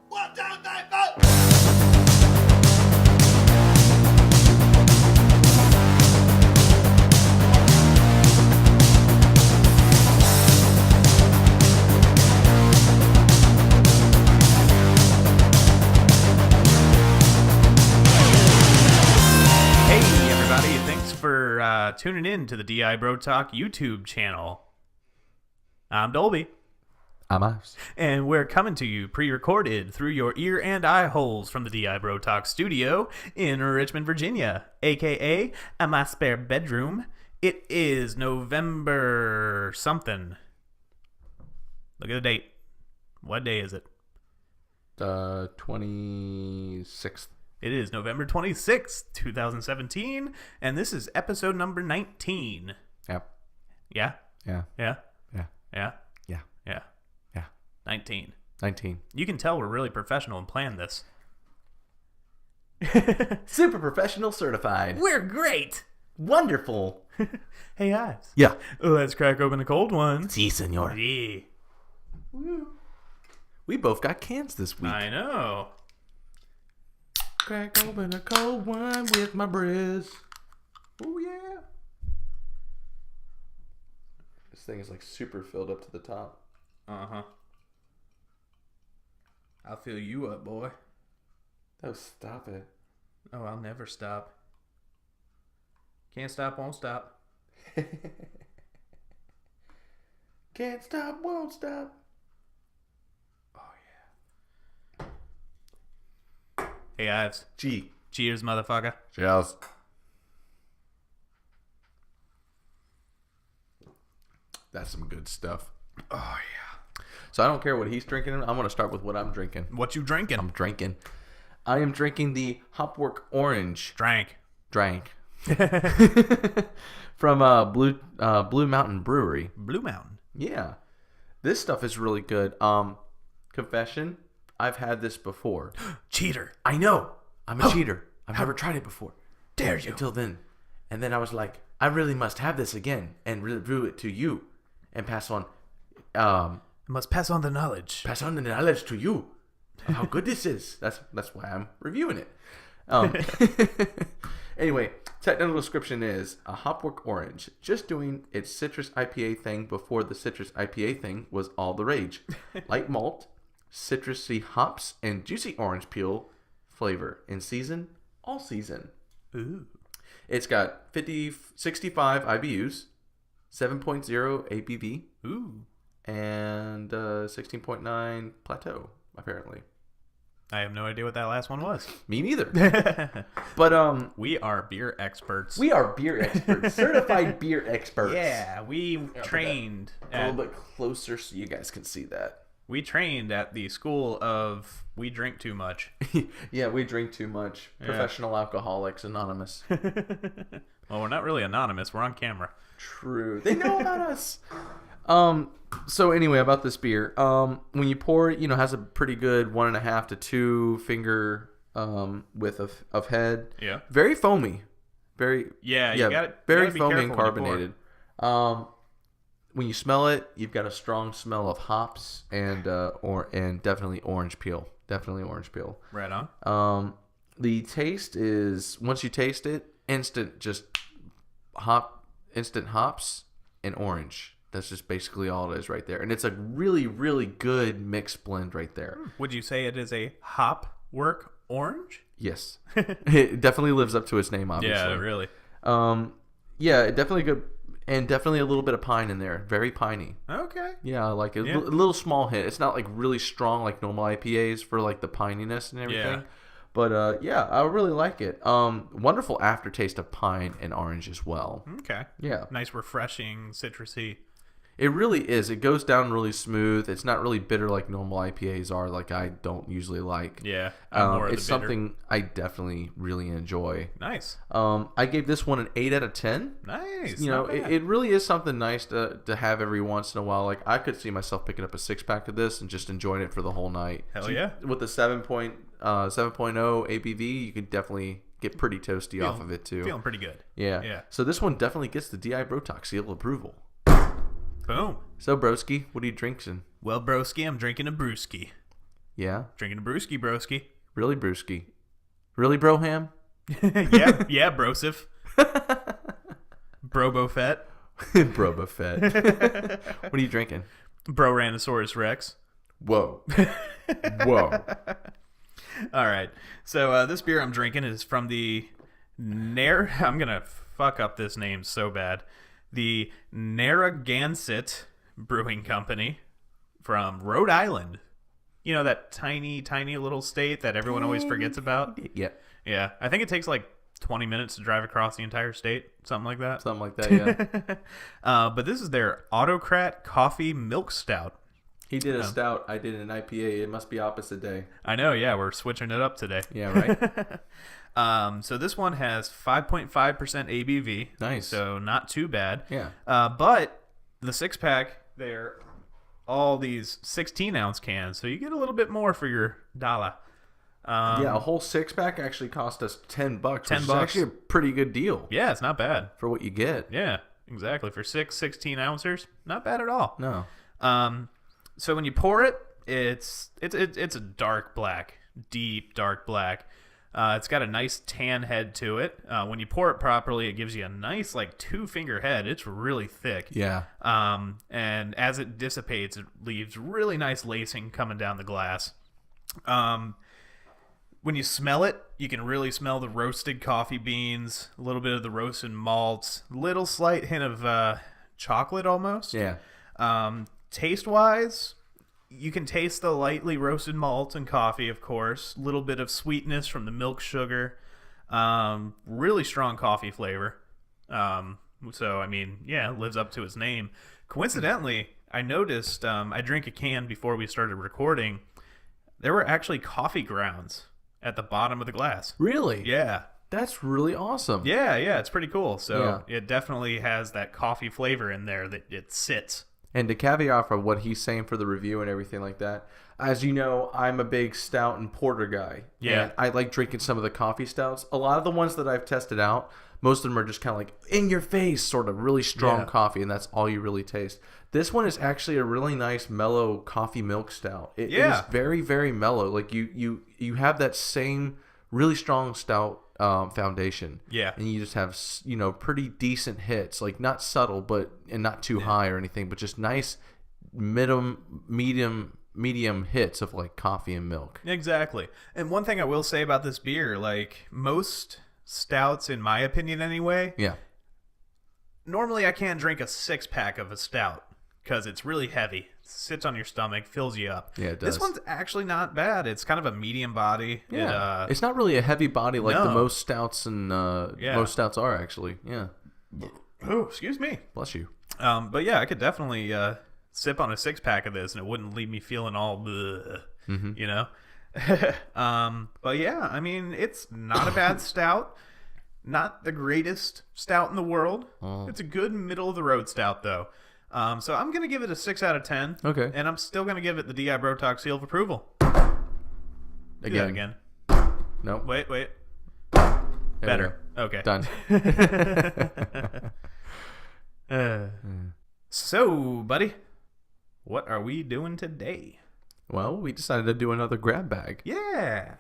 1, 2, 3, 4. Hey everybody, thanks for tuning in to the DI Bro Talk YouTube channel. I'm Dolby, I'm Ives. and we're coming to you pre-recorded through your ear and eye holes from the DI Bro Talk studio in Richmond, Virginia, aka my spare bedroom. It is November something. Look at the date. What day is it? 26th. It is November 26th, 2017, and this is episode number 19. Yep. Yeah? Yeah. Yeah? Yeah. Yeah? Yeah. Yeah. Yeah. 19. 19. You can tell we're really professional and planned this. Super professional certified. We're great! Wonderful. Hey, Ives. Yeah. Let's crack open a cold one. Si, senor. Yeah. We both got cans this week. I know. Crack open a cold one with my briz. Oh, yeah. This thing is like super filled up to the top. Uh-huh. I'll fill you up, boy. Oh, stop it. Oh, I'll never stop. Can't stop, won't stop. Can't stop, won't stop. Hey, Ives. Gee. Cheers, motherfucker. Cheers. That's some good stuff. Oh, yeah. So I don't care what he's drinking. I'm going to start with what I'm drinking. What you drinking? I am drinking the Hopwork Orange Drank. from Blue Mountain Brewery. Blue Mountain. Yeah. This stuff is really good. Confession, I've had this before. Cheater. I know. I'm a cheater. I've never tried it before. Dare you. Until then. And then I was like, I really must have this again and review it to you and pass on Must pass on the knowledge. the knowledge to you of how good this is. That's why I'm reviewing it. Anyway, technical description is a Hopwork Orange, just doing its citrus IPA thing before the citrus IPA thing was all the rage. Light malt, citrusy hops, and juicy orange peel flavor in season, all season. Ooh. It's got 65 IBUs, 7.0 ABV, Ooh. and 16.9 plateau, apparently. I have no idea what that last one was. Me neither. But We are beer experts. we are beer experts, certified beer experts. Yeah, we trained A little bit closer so you guys can see that. we trained at the school of we drink too much. Yeah, we drink too much. Professional Alcoholics Anonymous. Well, we're not really anonymous. We're on camera. True. They know about us. So anyway, about this beer. When you pour it, has a pretty good 1.5 to 2 finger width of head. Yeah. Very foamy. You got it. Very foamy and carbonated. When you smell it, you've got a strong smell of hops and definitely orange peel. Right on. The taste is, once you taste it, instant hops and orange. That's just basically all it is right there. And it's a really, really good mixed blend right there. Would you say it is a hop work orange? Yes. It definitely lives up to its name, obviously. Yeah, really. Yeah, it definitely good. And definitely a little bit of pine in there. Very piney. Okay. Yeah, I like it. Yeah. A little small hit. It's not like really strong like normal IPAs for like the pininess and everything. Yeah. But yeah, I really like it. Wonderful aftertaste of pine and orange as well. Okay. Yeah. Nice, refreshing, citrusy. It really is. It goes down really smooth. It's not really bitter like normal IPAs are, like I don't usually like. Yeah. I'm more of It's the bitter. something I definitely really enjoy. Nice. I gave this one an 8 out of 10. Nice. You know, it really is something nice to have every once in a while. Like I could see myself picking up a 6-pack of this and just enjoying it for the whole night. Hell yeah. With the 7.0 ABV, you could definitely get pretty toasty off of it too. Feeling pretty good. Yeah. Yeah. So this one definitely gets the DI Brotox seal of approval. Boom. So broski, what are you drinking? Well, broski, I'm drinking a brewski. Yeah. Drinking a brewski, broski. Really brewski. Really broham? yeah, brosif. Brobofet. Brobofet. What are you drinking? Broranosaurus Rex. Whoa. Whoa. All right. So this beer I'm drinking is from the I'm going to fuck up this name so bad. The Narragansett Brewing Company from Rhode Island. You know, that tiny, tiny little state that everyone always forgets about? Yeah. Yeah. I think it takes like 20 minutes to drive across the entire state. Something like that. Something like that, yeah. But this is their Autocrat Coffee Milk Stout. He did a stout. I did an IPA. It must be opposite day. I know, yeah. We're switching it up today. Yeah, right? So this one has 5.5% ABV. Nice. So not too bad. Yeah. But the 6-pack, they're all these 16-ounce cans. So you get a little bit more for your dollar. Yeah, a whole 6-pack actually cost us $10, which is $10. actually a pretty good deal. Yeah, it's not bad. For what you get. Yeah, exactly. For 16-ouncers, not bad at all. No. So when you pour it, it's a dark black, deep dark black. It's got a nice tan head to it. When you pour it properly, it gives you a nice like 2-finger head. It's really thick. Yeah. And as it dissipates, it leaves really nice lacing coming down the glass. When you smell it, you can really smell the roasted coffee beans, a little bit of the roasted malts, little slight hint of chocolate almost. Yeah. Taste-wise, you can taste the lightly roasted malt and coffee, of course. A little bit of sweetness from the milk sugar. Really strong coffee flavor. So, I mean, yeah, it lives up to its name. Coincidentally, I noticed I drank a can before we started recording. There were actually coffee grounds at the bottom of the glass. Really? Yeah. That's really awesome. Yeah, it's pretty cool. So it definitely has that coffee flavor in there that it sits. And to caveat for what he's saying for the review and everything like that, as you know, I'm a big stout and porter guy. Yeah. And I like drinking some of the coffee stouts. A lot of the ones that I've tested out, most of them are just kind of like in your face, sort of really strong coffee, and that's all you really taste. This one is actually a really nice mellow coffee milk stout. It is very, very mellow. Like you have that same really strong stout foundation. Yeah. And you just have, pretty decent hits, like not subtle, and not too high or anything, but just nice medium hits of like coffee and milk. Exactly. And one thing I will say about this beer, like most stouts, in my opinion anyway. Yeah. Normally I can't drink a 6-pack of a stout because it's really heavy. It sits on your stomach, fills you up. Yeah, it does. This one's actually not bad. It's kind of a medium body. Yeah. It's not really a heavy body like the most stouts and most stouts are actually. Yeah. Oh, excuse me. Bless you. But yeah, I could definitely sip on a 6-pack of this and it wouldn't leave me feeling all bleh, you know? But yeah, I mean, it's not a bad stout. Not the greatest stout in the world. It's a good middle of the road stout though. So I'm going to give it a 6 out of 10. Okay. And I'm still going to give it the DI Bro Talk seal of approval. Again. No. Wait. There Better. Okay. Done. So, buddy, what are we doing today? Well, we decided to do another grab bag. Yeah.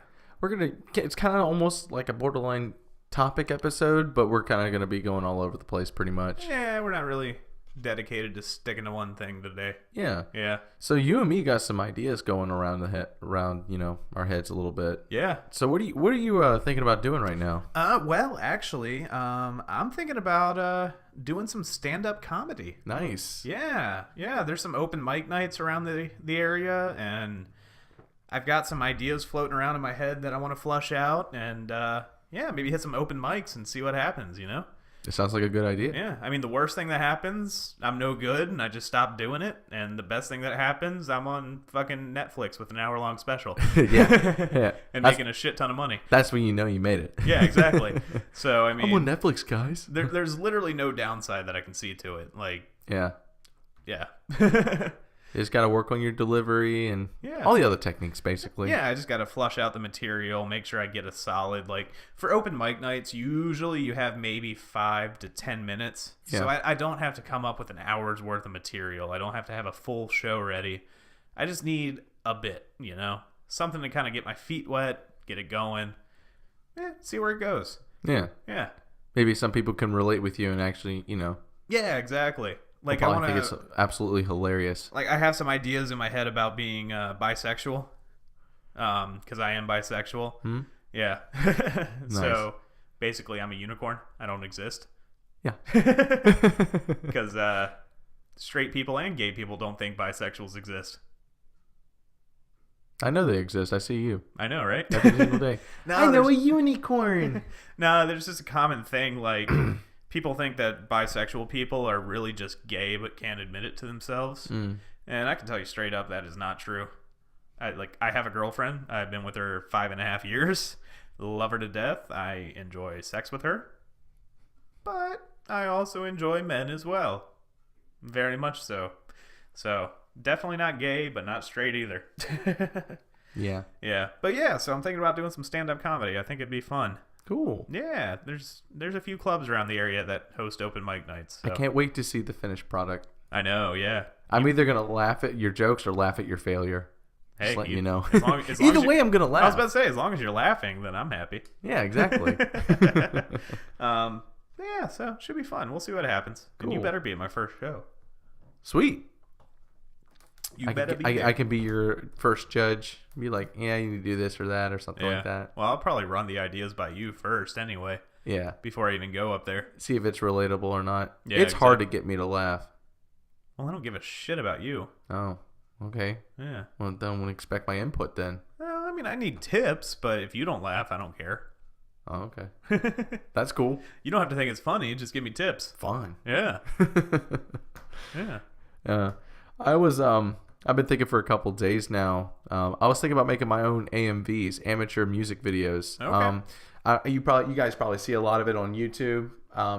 It's kind of almost like a borderline topic episode, but we're kind of going to be going all over the place pretty much. Yeah, we're not really dedicated to sticking to one thing today. Yeah. So you and me got some ideas going around our heads a little bit. Yeah. So what are you thinking about doing right now? Well, actually, I'm thinking about doing some stand-up comedy. Nice. Yeah. There's some open mic nights around the area, and I've got some ideas floating around in my head that I want to flush out, and maybe hit some open mics and see what happens. It sounds like a good idea. Yeah, I mean, the worst thing that happens, I'm no good, and I just stop doing it. And the best thing that happens, I'm on fucking Netflix with an hour-long special. Yeah. And making a shit ton of money. That's when you know you made it. Yeah, exactly. So, I mean, I'm on Netflix, guys. There's literally no downside that I can see to it. Like, yeah. You just got to work on your delivery and all the other techniques, basically. Yeah, I just got to flush out the material, make sure I get a solid, like, for open mic nights, usually you have maybe 5 to 10 minutes. Yeah. So I don't have to come up with an hour's worth of material. I don't have to have a full show ready. I just need a bit, something to kind of get my feet wet, get it going. See where it goes. Yeah. Yeah. Maybe some people can relate with you and actually, Yeah, exactly. Like I think it's absolutely hilarious. Like I have some ideas in my head about being bisexual, because I am bisexual. Hmm? Yeah. Nice. So basically, I'm a unicorn. I don't exist. Yeah. Because straight people and gay people don't think bisexuals exist. I know they exist. I see you I know, right? every single day. No, I know a there's- unicorn. No, there's just a common thing. Like people think that bisexual people are really just gay but can't admit it to themselves. Mm. And I can tell you straight up that is not true. I have a girlfriend. I've been with her 5.5 years. Love her to death. I enjoy sex with her. But I also enjoy men as well. Very much so. So, definitely not gay, but not straight either. Yeah. Yeah. But yeah, so I'm thinking about doing some stand-up comedy. I think it'd be fun. Cool. Yeah, there's a few clubs around the area that host open mic nights. So. I can't wait to see the finished product. I know, yeah. I'm either going to laugh at your jokes or laugh at your failure. Hey, Just let you know. as long Either as way, I'm going to laugh. I was about to say, as long as you're laughing, then I'm happy. Yeah, exactly. Yeah, so should be fun. We'll see what happens. And you Cool. better be at my first show. Sweet. You better be there. I can be your first judge. Be like, yeah, you need to do this or that or something like that. Well, I'll probably run the ideas by you first anyway, Yeah. before I even go up there. See if it's relatable or not. Yeah, It's hard to get me to laugh. Well, I don't give a shit about you. Oh, okay. Yeah. Well, don't expect my input then. Well, I mean, I need tips, but if you don't laugh, I don't care. Oh, okay. That's cool. You don't have to think it's funny. Just give me tips. Fine. Yeah. Yeah. I've been thinking for a couple days now. I was thinking about making my own AMVs, amateur music videos. Okay. You guys probably see a lot of it on YouTube.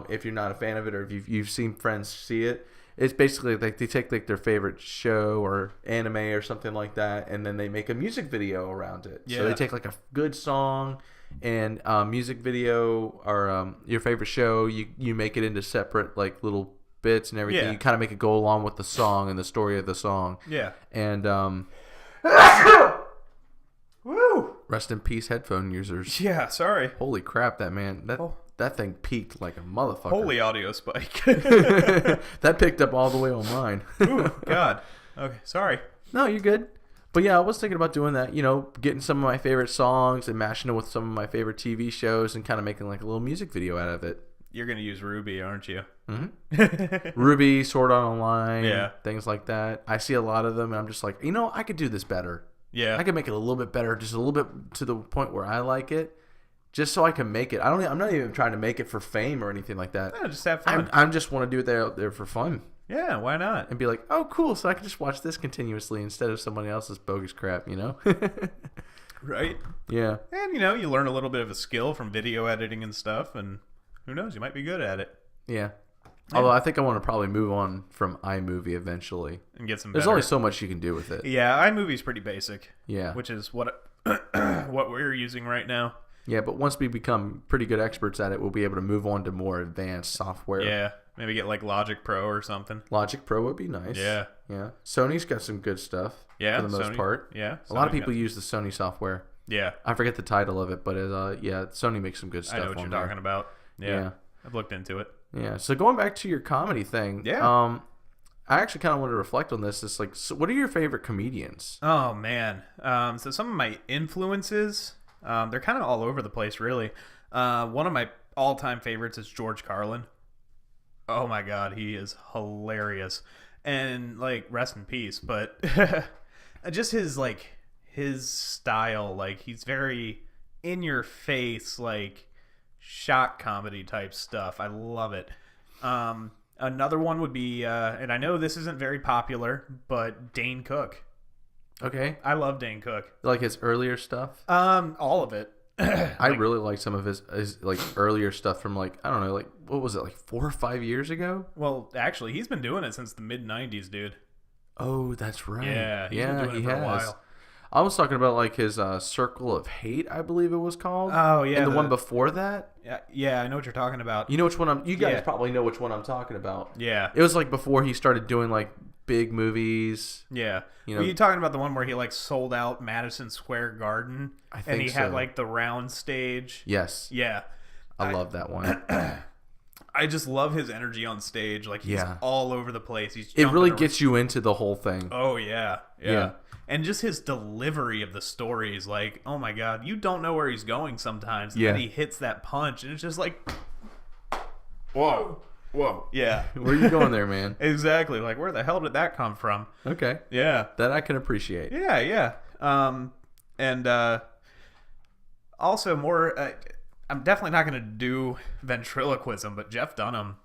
If you're not a fan of it, or if you've seen friends see it, it's basically like they take like their favorite show or anime or something like that, and then they make a music video around it. So they Yeah. take like a good song and music video, or your favorite show. You make it into separate like little bits and everything. Yeah. You kind of make it go along with the song and the story of the song. Yeah. And Woo! rest in peace, headphone users. Yeah, sorry. Holy crap, that thing peaked like a motherfucker. Holy audio spike. That picked up all the way on mine. Ooh, God. Okay, sorry. No, you're good. But yeah, I was thinking about doing that, getting some of my favorite songs and mashing it with some of my favorite TV shows and kind of making like a little music video out of it. You're going to use Ruby, aren't you? Mm-hmm. Ruby, Sword Art Online, Yeah. things like that. I see a lot of them and I'm just like, I could do this better. Yeah. I can make it a little bit better, just a little bit to the point where I like it, just so I can make it. I'm not even trying to make it for fame or anything like that. Yeah, just have fun. I just want to do it out there for fun Yeah, why not? and be like, oh, cool, so I can just watch this continuously instead of somebody else's bogus crap, Right? Yeah. And, you learn a little bit of a skill from video editing and stuff, and who knows, you might be good at it. Yeah. Although I think I want to probably move on from iMovie eventually. And get some There's better. only so much you can do with it. Yeah, iMovie's pretty basic. Yeah. Which is what we're using right now. Yeah, but once we become pretty good experts at it, we'll be able to move on to more advanced software. Yeah, maybe get like Logic Pro or something. Logic Pro would be nice. Yeah. Yeah. Sony's got some good stuff. Yeah, For the most Sony- part. yeah, A lot of Sony people got- use the Sony software. Yeah, I forget the title of it, but Sony makes some good stuff I know what on you're there. talking about. Yeah, Yeah. I've looked into it. Yeah. So going back to your comedy thing. Yeah. I actually kind of want to reflect on this. It's like, so what are your favorite comedians? Oh man, so some of my influences, they're kind of all over the place, really. One of my all-time favorites is George Carlin. Oh my God, he is hilarious, and like rest in peace. But just his style, like he's very in your face, like shock comedy type stuff. I love it. Another one would be, and I know this isn't very popular, but Dane Cook. Okay. I love Dane Cook. Like his earlier stuff? All of it. I really like some of his like earlier stuff from like, I don't know, like what was it, like 4 or 5 years ago? Well, actually, he's been doing it since the mid '90s, dude. Oh, that's right. Yeah, he's been doing it for a while. I was talking about like his Circle of Hate, I believe it was called. Oh yeah, and the one before that. Yeah, I know what you're talking about. You know which one you guys Yeah. probably know which one I'm talking about. Yeah, It was like before he started doing like big movies. Yeah. You know, Were you talking about the one where he like sold out Madison Square Garden? I think and he had so. like the round stage. Yes. Yeah. I love that one. I just love his energy on stage. Like he's all over the place. It really gets you into the whole thing. Oh yeah. And just his delivery of the stories, like, oh my god, you don't know where he's going sometimes. And then he hits that punch, and it's just like, whoa. Yeah. Where are you going there, man? Exactly. Like, where the hell did that come from? Okay. Yeah. That I can appreciate. Yeah. And also more, I'm definitely not going to do ventriloquism, but Jeff Dunham,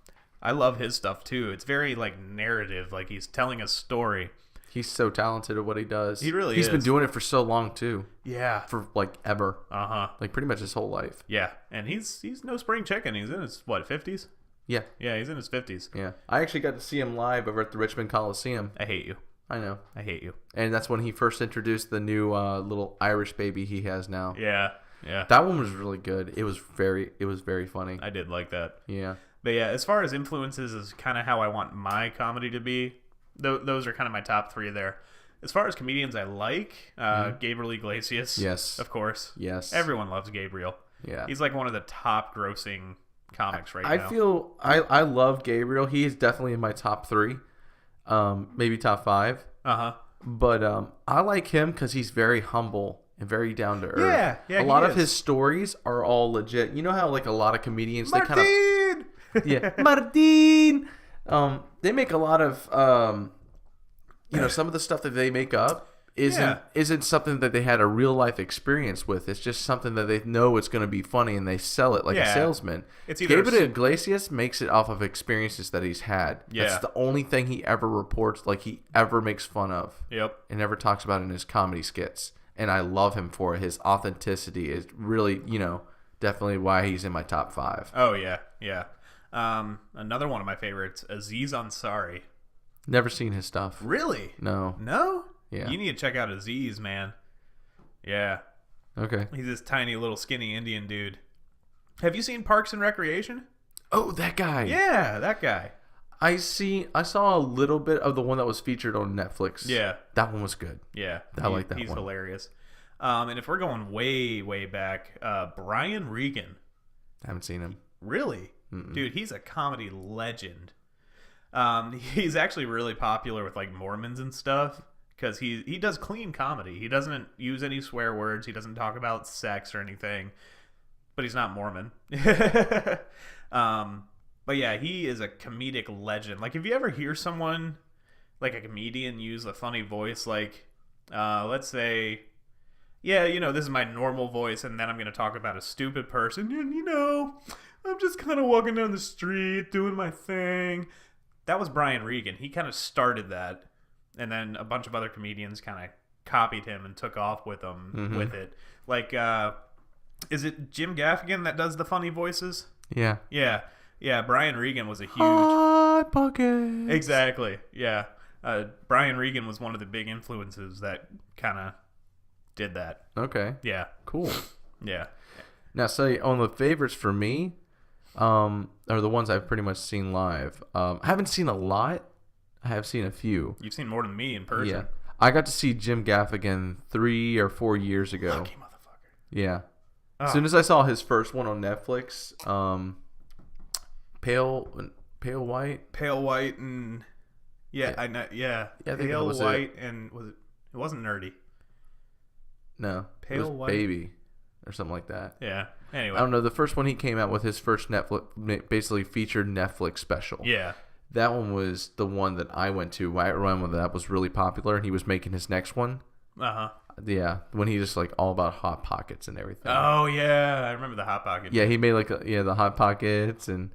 I love his stuff too. It's very like narrative, like he's telling a story. He's so talented at what he does. He really is. He's been doing it for so long too. Yeah. For like ever. Like pretty much his whole life. Yeah. And he's no spring chicken. He's in his, 50s? Yeah. Yeah, he's in his 50s. Yeah. I actually got to see him live over at the Richmond Coliseum. I hate you. I know. I hate you. And that's when he first introduced the new little Irish baby he has now. Yeah. That one was really good. It was very funny. I did like that. Yeah. But yeah, as far as influences is kind of how I want my comedy to be. Those are kind of my top 3 there. As far as comedians I like, Gabriel Iglesias. Yes. Of course. Yes. Everyone loves Gabriel. Yeah. He's like one of the top grossing comics now. I feel I love Gabriel. He is definitely in my top 3. Maybe top 5. But I like him because he's very humble and very down to earth. Yeah. A lot of his stories are all legit. You know how like a lot of comedians they kind of Martin. They make a lot of some of the stuff that they make up isn't something that they had a real life experience with. It's just something that they know it's going to be funny and they sell it like a salesman. It's either Gabriel Iglesias makes it off of experiences that he's had. Yeah. That's the only thing he ever reports, like he ever makes fun of. Yep. And never talks about in his comedy skits. And I love him for it. His authenticity is really, definitely why he's in my top 5. Oh yeah. Another one of my favorites, Aziz Ansari. Never seen his stuff. Really? No. Yeah. You need to check out Aziz, man. Yeah. Okay. He's this tiny little skinny Indian dude. Have you seen Parks and Recreation? Oh, that guy. Yeah, that guy. I saw a little bit of the one that was featured on Netflix. Yeah. That one was good. Yeah. I like that he's one. He's hilarious. And if we're going way, way back, Brian Regan. I haven't seen him. Really? Mm-mm. Dude, he's a comedy legend. He's actually really popular with like Mormons and stuff because he does clean comedy. He doesn't use any swear words. He doesn't talk about sex or anything, but he's not Mormon. But yeah, he is a comedic legend. Like if you ever hear someone like a comedian use a funny voice, like let's say, yeah, this is my normal voice, and then I'm going to talk about a stupid person, and I'm just kind of walking down the street doing my thing. That was Brian Regan. He kind of started that, and then a bunch of other comedians kind of copied him and took off with him with it. Like, is it Jim Gaffigan that does the funny voices? Yeah. Yeah. Brian Regan was a huge Hot Pockets. Exactly. Yeah. Brian Regan was one of the big influences that kind of did that. Okay. Yeah. Cool. Yeah. Now, say on the favorites for me. Are the ones I've pretty much seen live. I haven't seen a lot. I have seen a few. You've seen more than me in person. Yeah. I got to see Jim Gaffigan 3 or 4 years ago. Lucky motherfucker. Yeah. Oh. As soon as I saw his first one on Netflix, Pale White and I know. Yeah. I think Pale that was White and it wasn't Nerdy. No. Pale it was White Baby or something like that. Yeah. Anyway. I don't know. The first one he came out with, his first Netflix, basically featured Netflix special. Yeah. That one was the one that I went to. I remember that was really popular, and he was making his next one. Yeah, when he just like all about Hot Pockets and everything. Oh yeah, I remember the Hot Pocket. Yeah, he made like the Hot Pockets and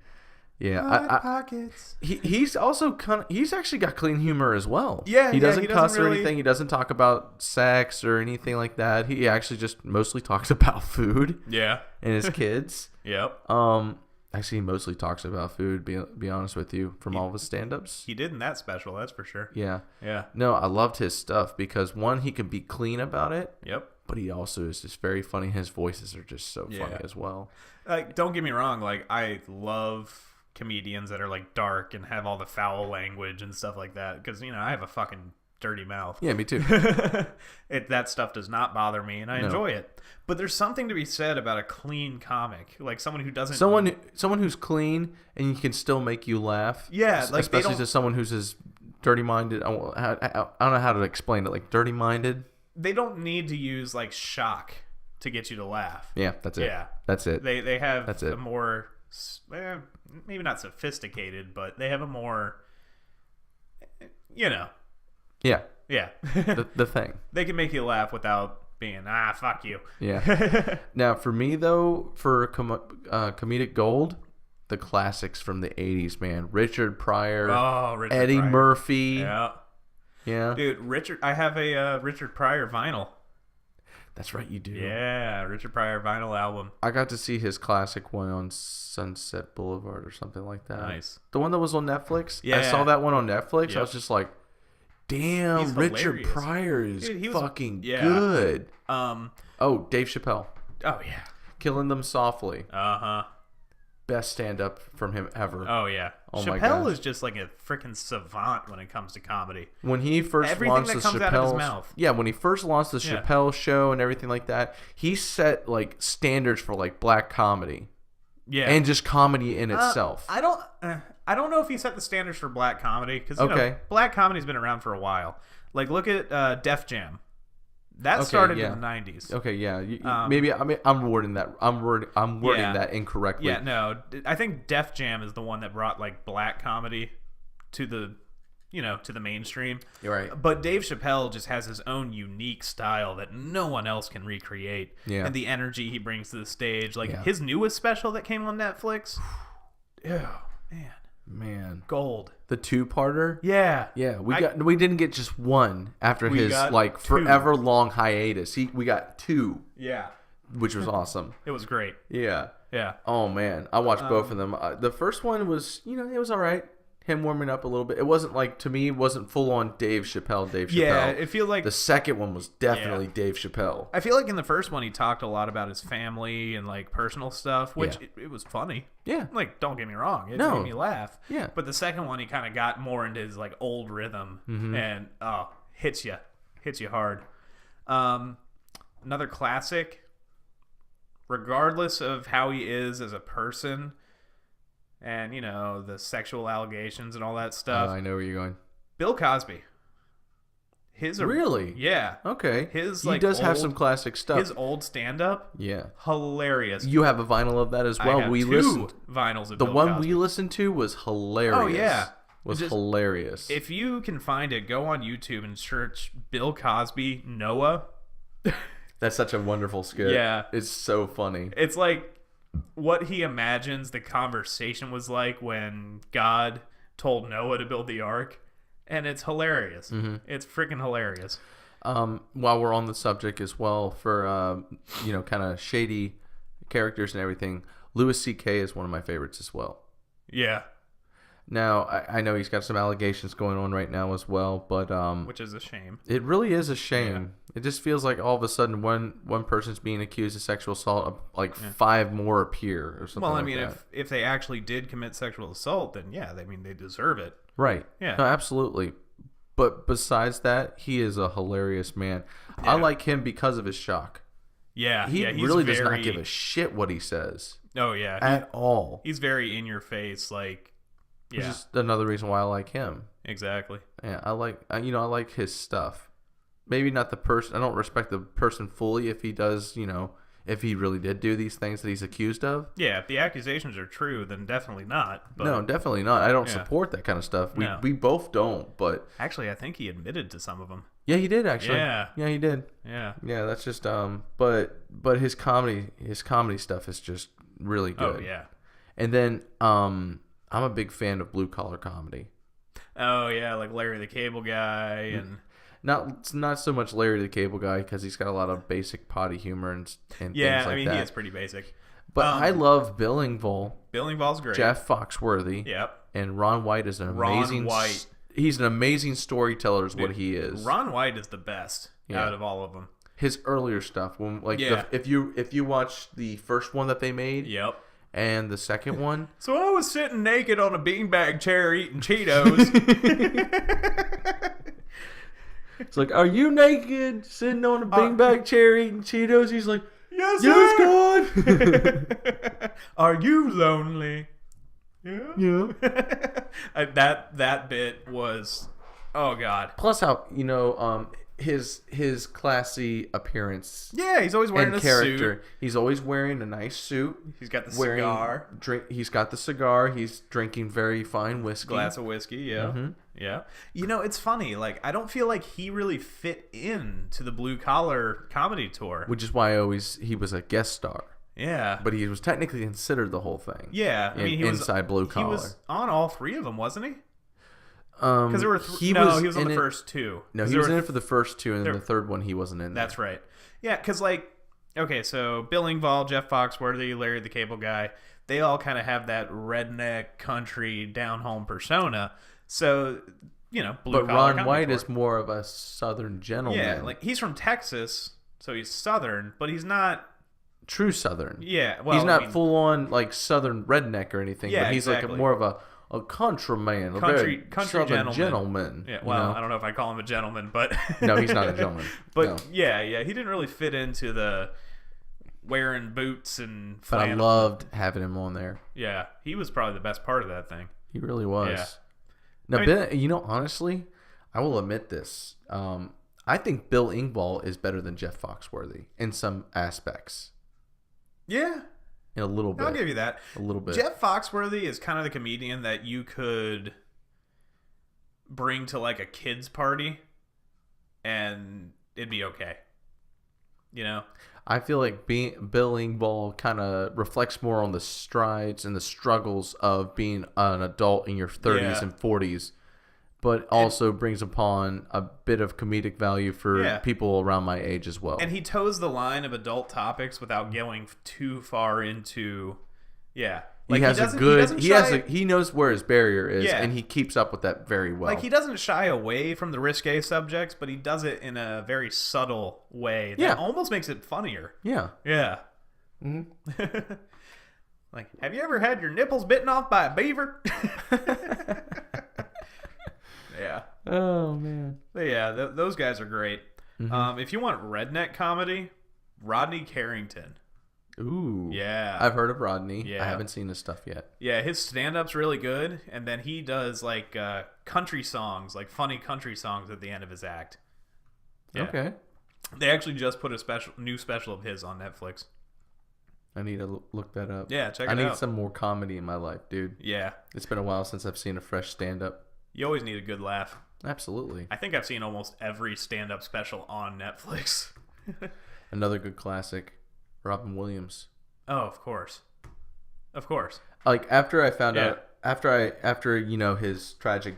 Hot Pockets. He's also he's actually got clean humor as well. Yeah, he doesn't cuss or really... anything. He doesn't talk about sex or anything like that. He actually just mostly talks about food. Yeah, and his kids. Yep. Actually, he mostly talks about food. Be honest with you, from all of his stand-ups. He did in that special, that's for sure. Yeah. Yeah. No, I loved his stuff because one, he can be clean about it. Yep. But he also is just very funny. His voices are just so funny as well. Like, don't get me wrong. Like, I love comedians that are like dark and have all the foul language and stuff like that. Because I have a fucking dirty mouth. Yeah, me too. That stuff does not bother me, and I enjoy it. But there's something to be said about a clean comic, like someone who doesn't. Someone who's clean and you can still make you laugh. Yeah, like especially to someone who's as dirty-minded. I don't know how to explain it. Like dirty-minded. They don't need to use like shock to get you to laugh. Yeah, that's it. Yeah, that's it. They have a more maybe not sophisticated, but they have a more Yeah. Yeah. the thing. They can make you laugh without being, fuck you. Yeah. Now, for me, though, for comedic gold, the classics from the 80s, man. Richard Pryor. Oh, Richard Eddie Pryor. Murphy. Yeah. Dude, I have a Richard Pryor vinyl. That's right, you do. Yeah, Richard Pryor vinyl album. I got to see his classic one on Sunset Boulevard or something like that. Nice. The one that was on Netflix? Yeah. I saw that one on Netflix. Yep. I was just like, damn, Richard Pryor is fucking good. Oh, Dave Chappelle. Oh, yeah. Killing Them Softly. Uh-huh. Best stand-up from him ever. Oh, yeah. Oh, my Chappelle gosh. is just like a freaking savant when it comes to comedy. When he first Everything launched that the comes out of his mouth. Yeah, when he first launched the Chappelle show and everything like that, he set like standards for like black comedy. Yeah. And just comedy in itself. I don't know if he set the standards for black comedy because black comedy's been around for a while. Like look at Def Jam. That started in the 90s. Okay, yeah. Maybe I'm wording that. I'm wording that incorrectly. Yeah, no. I think Def Jam is the one that brought like black comedy to the mainstream. You're right. But Dave Chappelle just has his own unique style that no one else can recreate. Yeah. And the energy he brings to the stage, like his newest special that came on Netflix. Oh, man. Gold. The two-parter? Yeah. Yeah, we didn't get just one after his like forever long hiatus. We got two. Yeah. Which was awesome. It was great. Yeah. Yeah. Oh man, I watched both of them. The first one was, it was all right. Him warming up a little bit. It wasn't like, to me, it wasn't full on Dave Chappelle. Yeah, it feels like the second one was definitely Dave Chappelle. I feel like in the first one he talked a lot about his family and like personal stuff, which it was funny. Yeah. Like, don't get me wrong, it made me laugh. Yeah. But the second one he kind of got more into his like old rhythm and hits you hard. Another classic, regardless of how he is as a person. And, the sexual allegations and all that stuff. I know where you're going. Bill Cosby. Really? Yeah. Okay. He does have some classic stuff. His old stand-up? Yeah. Hilarious. You have a vinyl of that as well. I have two vinyls of the Bill one Cosby. we listened to was hilarious. Oh, yeah. Hilarious. If you can find it, go on YouTube and search Bill Cosby Noah. That's such a wonderful skit. Yeah. It's so funny. It's like what he imagines the conversation was like when God told Noah to build the ark, and it's hilarious. It's freaking hilarious. While we're on the subject as well, for kind of shady characters and everything, Louis C.K. is one of my favorites as well. Yeah. Now, I know he's got some allegations going on right now as well, but which is a shame. It really is a shame. Yeah. It just feels like all of a sudden one person's being accused of sexual assault, like 5 more appear or something. Well, I like mean, that. if they actually did commit sexual assault, then they deserve it. Right. Yeah. No, absolutely. But besides that, he is a hilarious man. Yeah. I like him because of his shock. Yeah. He really does not give a shit what he says. Oh yeah. At all. He's very in your face, like. Yeah. Which is another reason why I like him. Exactly. Yeah, I like his stuff. Maybe not the person. I don't respect the person fully if he does, if he really did do these things that he's accused of. Yeah, if the accusations are true, then definitely not. But, no, definitely not. I don't support that kind of stuff. We both don't, but... Actually, I think he admitted to some of them. Yeah, he did, actually. Yeah. Yeah, he did. Yeah. Yeah, that's just... But his comedy stuff is just really good. Oh, yeah. And then, I'm a big fan of blue-collar comedy. Oh, yeah, like Larry the Cable Guy and... Not so much Larry the Cable Guy because he's got a lot of basic potty humor and things like that. Yeah, I mean, he is pretty basic. But I love Bill Engvall. Bill Engvall's great. Jeff Foxworthy. Yep. And Ron White is an amazing... Ron White. He's an amazing storyteller is what he is. Ron White is the best out of all of them. His earlier stuff, if you watch the first one that they made... Yep. And the second one, So I was sitting naked on a beanbag chair eating Cheetos. it's like, are you naked sitting on a beanbag chair eating Cheetos? He's like, Yes, yes, God. Are you lonely? Yeah. That bit was, oh God. Plus how, his classy appearance. Yeah, he's always wearing and a character. suit. He's always wearing a nice suit. He's got the cigar. He's got the cigar. He's drinking very fine whiskey. Glass of whiskey, yeah. Yeah. It's funny. Like, I don't feel like he really fit into the blue collar comedy tour. Which is why he was a guest star. Yeah. But he was technically considered the whole thing. Yeah. I mean, he was inside blue collar. He was on all three of them, wasn't he? Because there were he was on the first two. No, he was in it for the first two, and then the third one he wasn't in there. That's right. Yeah, because okay, so Bill Engvall, Jeff Foxworthy, Larry the Cable Guy, they all kind of have that redneck country down home persona. So, blue but collar Ron White is more of a southern gentleman. Yeah, like he's from Texas, so he's southern, but he's not true southern. Yeah, well, he's not full on like southern redneck or anything. Yeah, but he's exactly. like more of a countryman, country gentleman. Yeah, well, I don't know if I call him a gentleman, but no, he's not a gentleman. But no. yeah, he didn't really fit into the wearing boots and flannel. But I loved having him on there. Yeah, he was probably the best part of that thing. He really was. Yeah. Now, honestly, I will admit this. I think Bill Engvall is better than Jeff Foxworthy in some aspects. Yeah. In a little bit. I'll give you that. A little bit. Jeff Foxworthy is kind of the comedian that you could bring to like a kid's party and it'd be okay. I feel like Bill Engvall kind of reflects more on the strides and the struggles of being an adult in your 30s and 40s, but also brings upon a bit of comedic value for people around my age as well. And he toes the line of adult topics without going too far into, Like he knows where his barrier is, and he keeps up with that very well. Like, he doesn't shy away from the risque subjects, but he does it in a very subtle way that almost makes it funnier. Yeah. Yeah. Mm-hmm. Like, have you ever had your nipples bitten off by a beaver? Yeah. Oh, man. But yeah, those guys are great. Mm-hmm. If you want redneck comedy, Rodney Carrington. Ooh. Yeah. I've heard of Rodney. Yeah. I haven't seen his stuff yet. Yeah, his stand-up's really good, and then he does, like, country songs, like funny country songs at the end of his act. Yeah. Okay. They actually just put a new special of his on Netflix. I need to look that up. Yeah, check it out. I need some more comedy in my life, dude. Yeah. It's been a while since I've seen a fresh stand-up. You always need a good laugh. Absolutely. I think I've seen almost every stand-up special on Netflix. Another good classic, Robin Williams. Oh, of course. Of course. Like, after I found out, after his tragic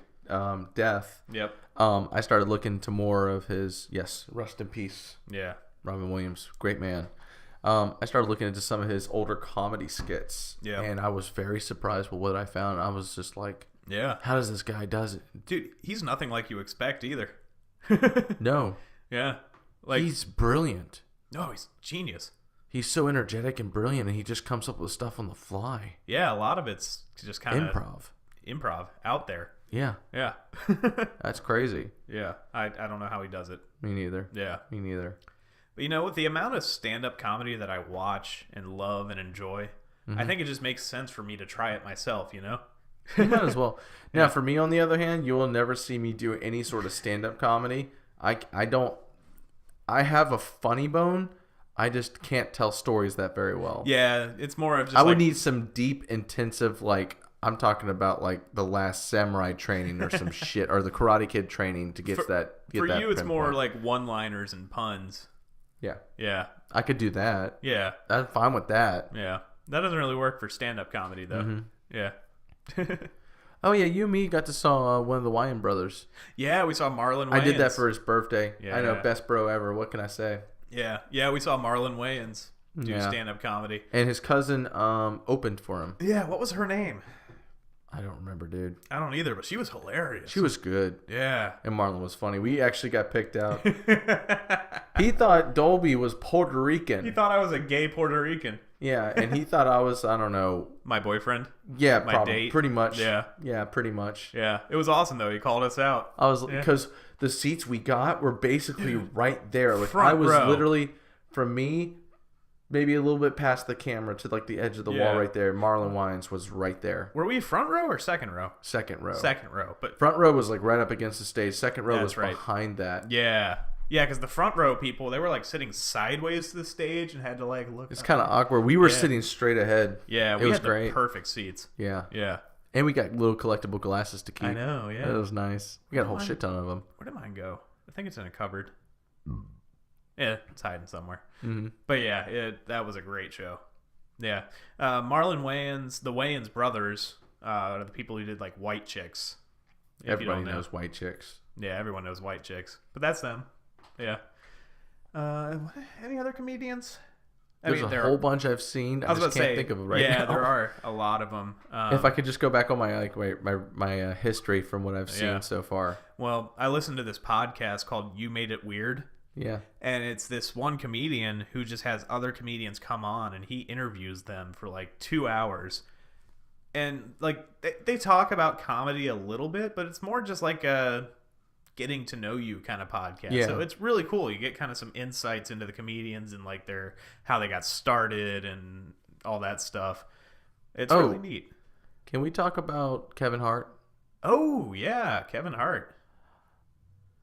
death, yep. I started looking into more of his, rest in peace. Yeah. Robin Williams, great man. I started looking into some of his older comedy skits, and I was very surprised with what I found. I was just like, yeah, how does this guy does it? Dude, he's nothing like you expect either. No. Yeah. Like, he's brilliant. No, he's genius. He's so energetic and brilliant, and he just comes up with stuff on the fly. Yeah, a lot of it's just kind of improv out there. Yeah. Yeah. That's crazy. Yeah. I don't know how he does it. Me neither. Yeah. Me neither. But with the amount of stand-up comedy that I watch and love and enjoy, I think it just makes sense for me to try it myself, You might as well. Now, for me, on the other hand, you will never see me do any sort of stand-up comedy. I have a funny bone. I just can't tell stories that very well. Yeah, it's more of just I would need some deep, intensive, like, I'm talking about, like, the Last Samurai training or some shit, or the Karate Kid training to get that. For you, it's more like one-liners and puns. Yeah. Yeah. I could do that. Yeah. I'm fine with that. Yeah. That doesn't really work for stand-up comedy, though. Mm-hmm. Yeah. Oh, yeah, you and me got to saw one of the Wayans brothers. Yeah, we saw Marlon Wayans. I did that for his birthday. Yeah. I know, best bro ever. What can I say? Yeah. Yeah, we saw Marlon Wayans do stand-up comedy. And his cousin opened for him. Yeah, what was her name? I don't remember, dude. I don't either, but she was hilarious. She was good. Yeah. And Marlon was funny. We actually got picked out. He thought Dolby was Puerto Rican. He thought I was a gay Puerto Rican. Yeah, and he thought I was, I don't know. My boyfriend? Yeah, My probably. date? Pretty much. Yeah. Yeah, pretty much. Yeah. It was awesome, though. He called us out. I was, because the seats we got were basically right there. Like, Front I was row. literally, from me, maybe a little bit past the camera to like the edge of the wall right there. Marlon Wayans was right there. Were we front row or second row? Second row. Second row. But front row was like right up against the stage. Second row was right. behind that. Yeah. Yeah, because the front row people, they were like sitting sideways to the stage and had to like look. It's kind of awkward. We were sitting straight ahead. Yeah, we was had great. the perfect seats. Yeah. Yeah. And we got little collectible glasses to keep. I know, yeah. That was nice. We got a whole shit ton of them. Where did mine go? I think it's in a cupboard. Yeah, it's hiding somewhere. Mm-hmm. But yeah, that was a great show. Yeah. Marlon Wayans, the Wayans brothers, are the people who did like White Chicks. Everybody knows White Chicks. Yeah, everyone knows White Chicks. But that's them. Yeah. Any other comedians? There's a whole bunch I've seen. I just can't think of it right now. Yeah, there are a lot of them. If I could just go back on my history from what I've seen so far. Well, I listened to this podcast called You Made It Weird. Yeah. And it's this one comedian who just has other comedians come on and he interviews them for like 2 hours. And like they talk about comedy a little bit, but it's more just like a getting to know you kind of podcast. Yeah. So it's really cool. You get kind of some insights into the comedians and like how they got started and all that stuff. It's really neat. Can we talk about Kevin Hart? Oh, yeah, Kevin Hart.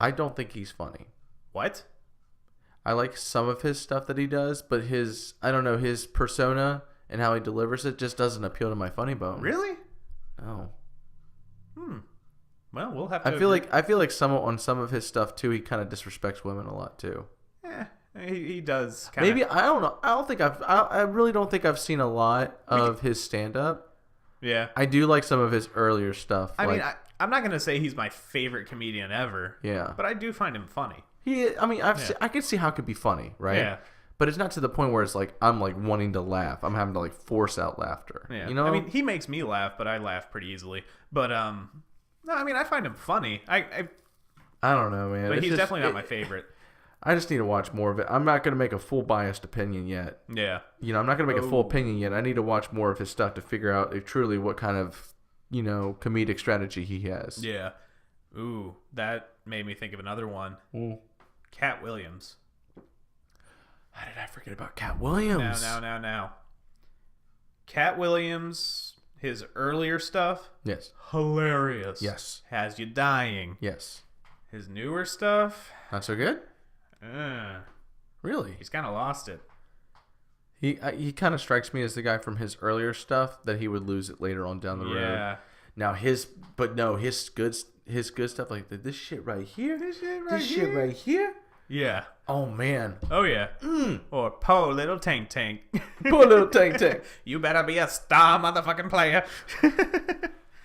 I don't think he's funny. What? I like some of his stuff that he does, but his persona and how he delivers it just doesn't appeal to my funny bone. Really? No. Well, we'll have to. I feel like on some of his stuff too, he kind of disrespects women a lot too. He does. Maybe I don't know. I really don't think I've seen a lot of his stand up. Yeah. I do like some of his earlier stuff. I mean, I'm not gonna say he's my favorite comedian ever. Yeah. But I do find him funny. I can see how it could be funny, right? Yeah. But it's not to the point where it's like I'm like wanting to laugh. I'm having to like force out laughter. Yeah. You know? I mean, he makes me laugh, but I laugh pretty easily. But no, I mean, I find him funny. I don't know, man. But he's definitely not my favorite. I just need to watch more of it. I'm not going to make a full biased opinion yet. Yeah. You know, I'm not going to make a full opinion yet. I need to watch more of his stuff to figure out truly what kind of, comedic strategy he has. Yeah. Ooh, that made me think of another one. Katt Williams. How did I forget about Katt Williams? Now. Katt Williams, his earlier stuff. Yes. Hilarious. Yes. Has you dying. Yes. His newer stuff. Not so good? Really? He's kind of lost it. He kind of strikes me as the guy from his earlier stuff that he would lose it later on down the road. Yeah. Now his good stuff like this shit right here. Shit right here. Yeah. Oh man. Oh yeah. Or poor little tank. Poor little tank. You better be a star motherfucking player.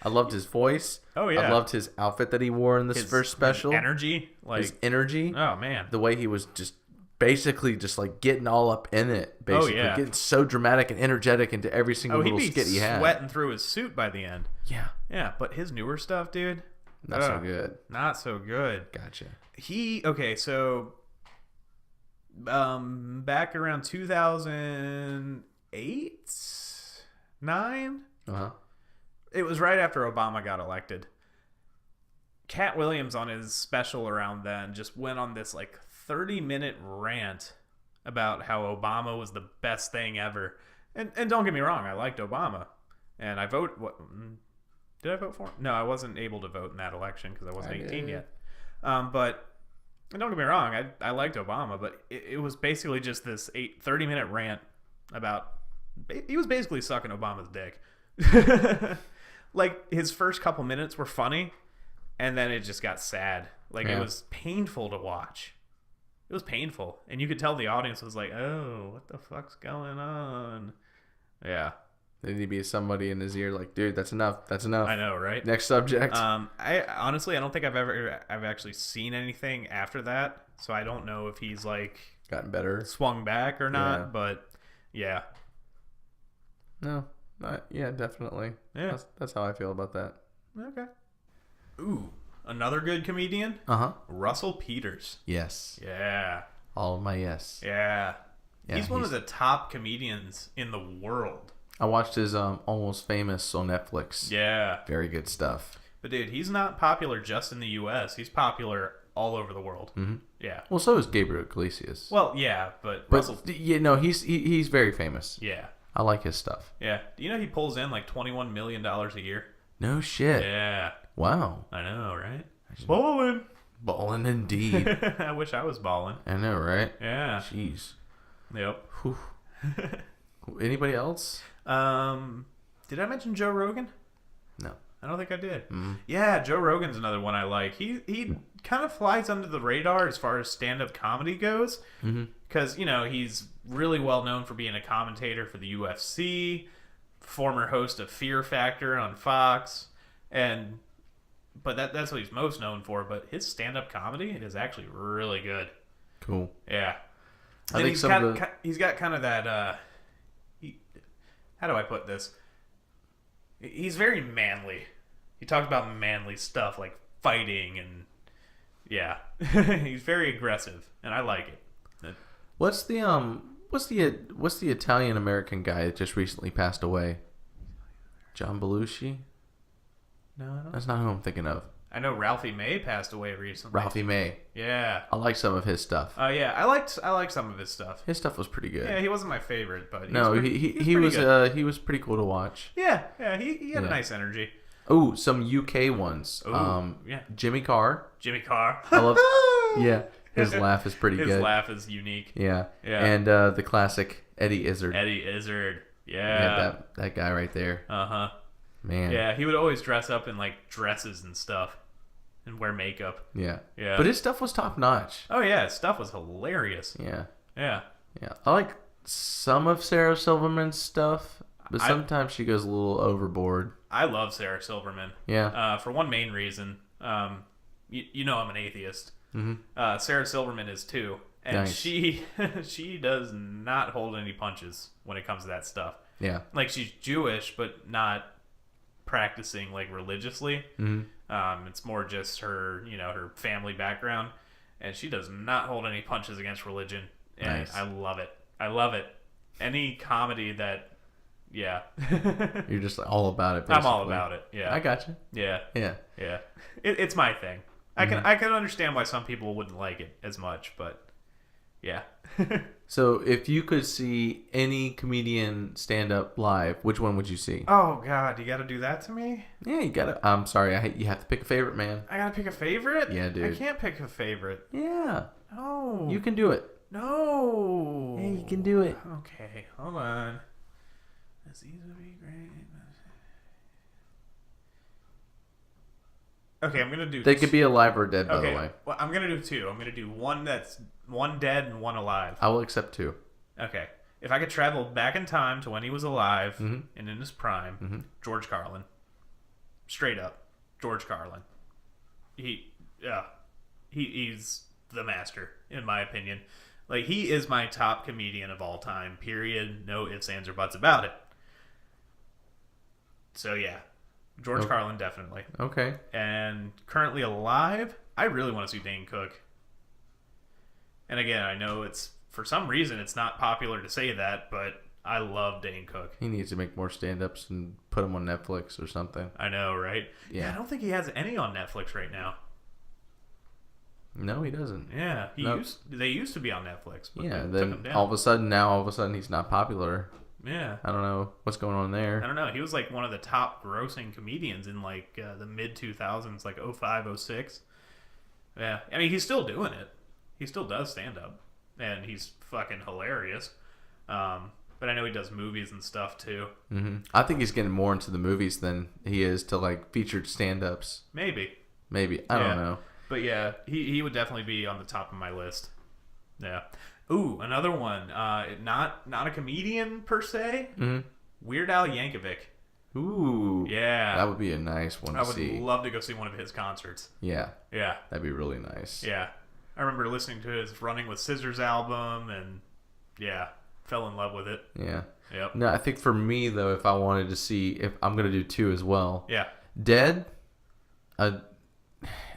I loved his voice. Oh yeah. I loved his outfit that he wore in this first special. His energy. His energy. Oh man. The way he was just basically just like getting all up in it. Basically. Oh yeah. Getting so dramatic and energetic into every single little skit he had. Sweating through his suit by the end. Yeah. Yeah, but his newer stuff, dude. Not so good. Not so good. Gotcha. So back around 2008, 9. It was right after Obama got elected. Katt Williams on his special around then just went on this like 30-minute rant about how Obama was the best thing ever. And don't get me wrong, I liked Obama. And I did I vote for him? No, I wasn't able to vote in that election because I wasn't 18 yet. But don't get me wrong, I liked Obama, but it was basically just this 30-minute rant about... He was basically sucking Obama's dick. Like, his first couple minutes were funny, and then it just got sad. Like, It was painful to watch. It was painful. And you could tell the audience was like, oh, what the fuck's going on? Yeah. There need to be somebody in his ear like, dude, that's enough. I know, right? Next subject. I honestly, I don't think I've actually seen anything after that, so I don't know if he's like gotten better, swung back or not. But yeah, no, Yeah, definitely. Yeah. That's how I feel about that. Okay. Ooh, another good comedian? Uh-huh. Russell Peters. Yes. Yeah. All of my yes. Yeah. Yeah, He's one of the top comedians in the world. I watched his Almost Famous on Netflix. Yeah. Very good stuff. But dude, he's not popular just in the U.S. He's popular all over the world. Mm-hmm. Yeah. Well, so is Gabriel Iglesias. Well, yeah, but But Russell... he's very famous. Yeah. I like his stuff. Yeah. Do you know he pulls in like $21 million a year? No shit. Yeah. Wow. I know, right? Balling. Balling indeed. I wish I was balling. I know, right? Yeah. Jeez. Yep. Whew. Anybody else? Did I mention Joe Rogan? No. I don't think I did. Mm. Yeah, Joe Rogan's another one I like. He kind of flies under the radar as far as stand-up comedy goes. Because, he's really well known for being a commentator for the UFC, former host of Fear Factor on Fox, but that's what he's most known for. But his stand-up comedy is actually really good. Cool. Yeah. I think he's got kind of that, how do I put this? He's very manly. He talks about manly stuff like fighting and yeah. He's very aggressive and I like it. What's the Italian American guy that just recently passed away? John Belushi? No, I don't. That's not who I'm thinking of. I know Ralphie May passed away recently. Ralphie May. Yeah. I like some of his stuff. Oh yeah, I like some of his stuff. His stuff was pretty good. Yeah, he wasn't my favorite, but he was pretty cool to watch. Yeah, he had a nice energy. Oh, some UK ones. Ooh, yeah. Jimmy Carr. Jimmy Carr. I love. Yeah, his laugh is pretty good. His laugh is unique. Yeah. Yeah. And the classic Eddie Izzard. Eddie Izzard. Yeah. Yeah, that guy right there. Uh-huh. Man. Yeah, he would always dress up in like dresses and stuff and wear makeup. Yeah. Yeah. But his stuff was top notch. Oh yeah, his stuff was hilarious. Yeah. Yeah. Yeah. I like some of Sarah Silverman's stuff, but sometimes she goes a little overboard. I love Sarah Silverman. Yeah. For one main reason, you know I'm an atheist. Mm-hmm. Sarah Silverman is too, and Nice. she does not hold any punches when it comes to that stuff. Yeah. Like she's Jewish, but not practicing like religiously. Mm-hmm. It's more just her, her family background, and she does not hold any punches against religion. And Nice. I love it. I love it. Any comedy that, yeah. You're just all about it, basically. I'm all about it. Yeah. I got you. Yeah. Yeah. Yeah. It's my thing. I can understand why some people wouldn't like it as much, but yeah. So if you could see any comedian stand up live, which one would you see? Oh God, you got to do that to me? Yeah, you gotta. I'm sorry, you have to pick a favorite, man. I gotta pick a favorite? Yeah, dude. I can't pick a favorite. Yeah. No. You can do it. No. Yeah, you can do it. Okay, hold on. These would be great. Okay, I'm gonna do. They could be alive or dead, by the way. Well, I'm gonna do two. I'm gonna do one that's one dead and one alive. I will accept two. Okay. If I could travel back in time to when he was alive Mhm. and in his prime, Mm-hmm. George Carlin. Straight up, George Carlin. He's the master, in my opinion. Like, he is my top comedian of all time, period. No ifs, ands, or buts about it. So, yeah. George Carlin, definitely. Okay. And currently alive, I really want to see Dane Cook. And again, I know for some reason it's not popular to say that, but I love Dane Cook. He needs to make more stand-ups and put them on Netflix or something. I know, right? Yeah. I don't think he has any on Netflix right now. No, he doesn't. Yeah, Nope. They used to be on Netflix, but Yeah, they took then him down. all of a sudden he's not popular. Yeah. I don't know what's going on I there. don't know. He was like one of the top grossing comedians in like the mid 2000s, like 05, 06. Yeah. I mean, he's still doing it. He still does stand up, and he's fucking hilarious. But I know he does movies and stuff too. Mm-hmm. I think he's getting more into the movies than he is to like featured stand-ups. Maybe. I don't know. But yeah, he would definitely be on the top of my list. Yeah. Ooh, another one. Not a comedian per se. Mm-hmm. Weird Al Yankovic. Ooh. Yeah. That would be a nice one to I would see. love to go see one of his concerts. Yeah. Yeah. That'd be really nice. Yeah. I remember listening to his Running with Scissors album, and yeah, fell in love with it. Yeah. Yep. No, I think for me though, if I wanted to see, if I'm gonna do 2 as well. Yeah. Dead.